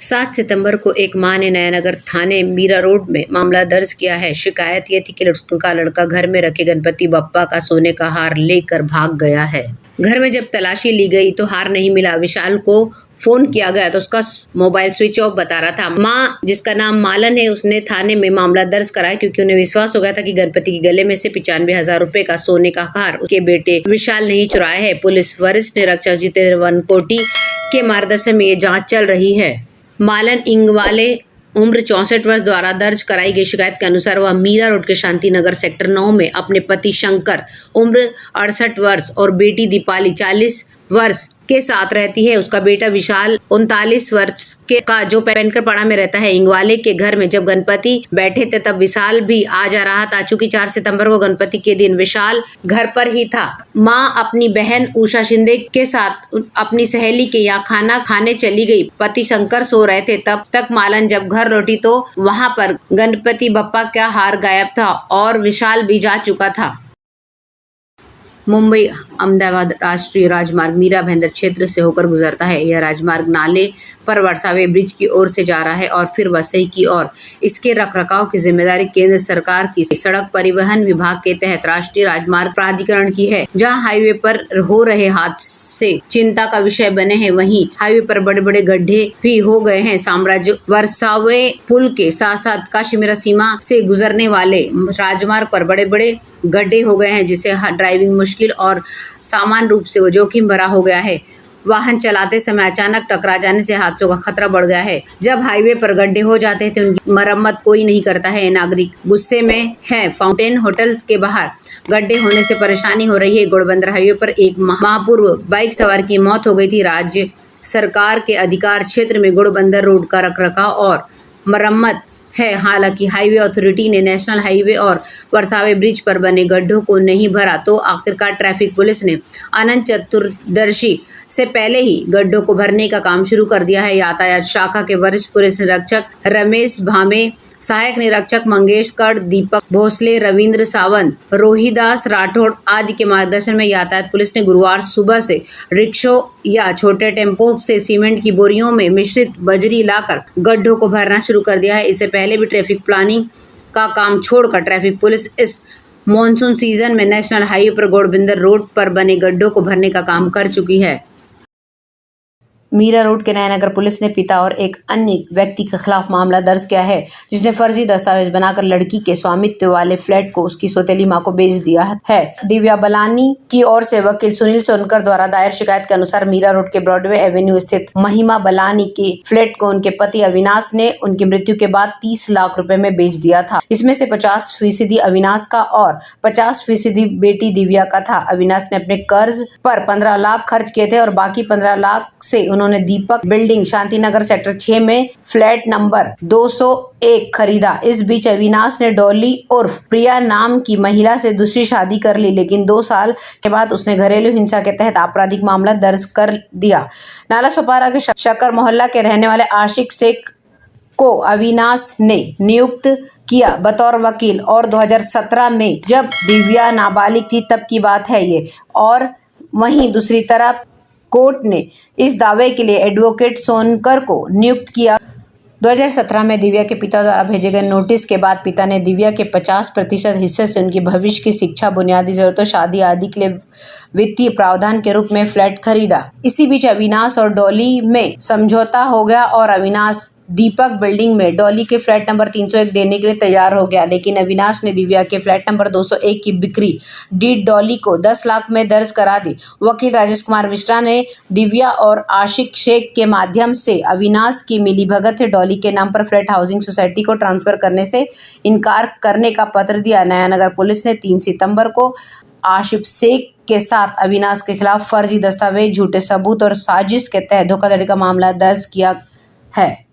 7 सितंबर को एक मां ने नयानगर थाने मीरा रोड में मामला दर्ज किया है। शिकायत ये थी कि उनका लड़का घर में रखे गणपति बप्पा का सोने का हार लेकर भाग गया है। घर में जब तलाशी ली गई तो हार नहीं मिला। विशाल को फोन किया गया तो उसका मोबाइल स्विच ऑफ बता रहा था। मां, जिसका नाम मालन है, उसने थाने में मामला दर्ज कराया क्योंकि उन्हें विश्वास हो गया था कि गणपति के गले में से 95,000 रुपए का सोने का हार उसके बेटे विशाल ने ही चुराया है। पुलिस वरिष्ठ निरीक्षक जितेंद्र वनकोटी के मार्गदर्शन में ये जाँच चल रही है। मालन इंगवाले उम्र 64 वर्ष द्वारा दर्ज कराई गई शिकायत के अनुसार वह मीरा रोड के शांति नगर सेक्टर 9 में अपने पति शंकर उम्र 68 वर्ष और बेटी दीपाली 40 वर्ष के साथ रहती है। उसका बेटा विशाल 39 वर्ष के का जो पेनकर में रहता है। इंगवाले के घर में जब गणपति बैठे थे तब विशाल भी आ जा रहा था। चूंकि 4 सितंबर को गणपति के दिन विशाल घर पर ही था। मां अपनी बहन उषा शिंदे के साथ अपनी सहेली के यहाँ खाना खाने चली गई। पति शंकर सो रहे थे। तब तक मालन जब घर लौटी तो वहां पर गणपति बप्पा का हार गायब था और विशाल भी जा चुका था। मुंबई अहमदाबाद राष्ट्रीय राजमार्ग मीरा भाईंदर क्षेत्र से होकर गुजरता है। यह राजमार्ग नाले पर वर्सावे ब्रिज की ओर से जा रहा है और फिर वसई की ओर। इसके रखरखाव की जिम्मेदारी केंद्र सरकार की सड़क परिवहन विभाग के तहत राष्ट्रीय राजमार्ग प्राधिकरण की है। जहां हाईवे पर हो रहे हादसे चिंता का विषय बने हैं, वहीं हाईवे पर बड़े बड़े गड्ढे भी हो गए हैं। साम्राज्य वर्सावे पुल के साथ साथ कश्मीर सीमा से गुजरने वाले राजमार्ग पर बड़े बड़े गड्ढे हो गए हैं, जिससे ड्राइविंग मुश्किल और सामान्य रूप से वो जोखिम भरा हो गया है। वाहन चलाते समय अचानक टकरा जाने से हादसों का खतरा बढ़ गया है। जब हाईवे पर गड्ढे हो जाते हैं तो उनकी मरम्मत कोई नहीं करता है। नागरिक गुस्से में हैं। फाउंटेन होटल के बाहर गड्ढे होने से परेशानी हो रही है। घोड़बंदर हाईवे पर एक माह पूर्व बाइक सवार की मौत हो गई थी। राज्य सरकार के अधिकार क्षेत्र में घोड़बंदर रोड का रखरखाव और मरम्मत है। हालांकि हाईवे अथॉरिटी ने नेशनल हाईवे और वर्सावे ब्रिज पर बने गड्ढों को नहीं भरा तो आखिरकार ट्रैफिक पुलिस ने अनंत चतुर्दशी से पहले ही गड्ढों को भरने का काम शुरू कर दिया है। यातायात शाखा के वरिष्ठ पुलिस निरीक्षक रमेश भामे, सहायक निरीक्षक मंगेश कड़, दीपक भोसले, रविंद्र सावंत, रोहिदास राठौड़ आदि के मार्गदर्शन में यातायात पुलिस ने गुरुवार सुबह से रिक्शों या छोटे टेम्पो से सीमेंट की बोरियों में मिश्रित बजरी लाकर गड्ढों को भरना शुरू कर दिया है। इससे पहले भी ट्रैफिक प्लानिंग का काम छोड़कर ट्रैफिक पुलिस इस मानसून सीजन में नेशनल हाईवे पर घोड़बंदर रोड पर बने गड्ढों को भरने का काम कर चुकी है। मीरा रोड के नयानगर पुलिस ने पिता और एक अन्य व्यक्ति के खिलाफ मामला दर्ज किया है, जिसने फर्जी दस्तावेज बनाकर लड़की के स्वामित्व वाले फ्लैट को उसकी सौतेली मां को बेच दिया है। दिव्या बलानी की ओर से वकील सुनील सोनकर द्वारा दायर शिकायत के अनुसार मीरा रोड के ब्रॉडवे एवेन्यू स्थित महिमा बलानी के फ्लैट को उनके पति अविनाश ने उनकी मृत्यु के बाद 30 लाख रुपए में बेच दिया था। इसमें से 50% अविनाश का और 50% बेटी दिव्या का था। अविनाश ने अपने कर्ज पर 15 लाख खर्च किए थे और बाकी 15 लाख से उन्होंने दीपक बिल्डिंग शांतिनगर सेक्टर 6 में फ्लैट नंबर 201 खरीदा। इस बीच अविनाश ने डॉली उर्फ प्रिया नाम की महिला से दूसरी शादी कर ली, लेकिन 2 साल के बाद उसने घरेलू हिंसा के तहत आपराधिक मामला दर्ज कर दिया। नाला सोपारा के शक्कर मोहल्ला के रहने वाले आशिक शेख को अविनाश ने नियुक्त किया बतौर वकील और 2017 में जब दिव्या नाबालिग थी तब की बात है ये। और वहीं दूसरी तरफ कोर्ट ने इस दावे के लिए एडवोकेट सोनकर को नियुक्त किया। 2017 में दिव्या के पिता द्वारा भेजे गए नोटिस के बाद पिता ने दिव्या के 50% हिस्से से उनकी भविष्य की शिक्षा, बुनियादी जरूरतों, शादी आदि के लिए वित्तीय प्रावधान के रूप में फ्लैट खरीदा। इसी बीच अविनाश और डॉली में समझौता हो गया और अविनाश दीपक बिल्डिंग में डॉली के फ्लैट नंबर 301 देने के लिए तैयार हो गया, लेकिन अविनाश ने दिव्या के फ्लैट नंबर 201 की बिक्री डीड डॉली को 10 लाख में दर्ज करा दी। वकील राजेश कुमार मिश्रा ने दिव्या और आशिक शेख के माध्यम से अविनाश की मिलीभगत से डॉली के नाम पर फ्लैट हाउसिंग सोसाइटी को ट्रांसफर करने से इनकार करने का पत्र दिया। नयानगर पुलिस ने 3 सितंबर को आशिक शेख के साथ अविनाश के खिलाफ फर्जी दस्तावेज, झूठे सबूत और साजिश के तहत धोखाधड़ी का मामला दर्ज किया है।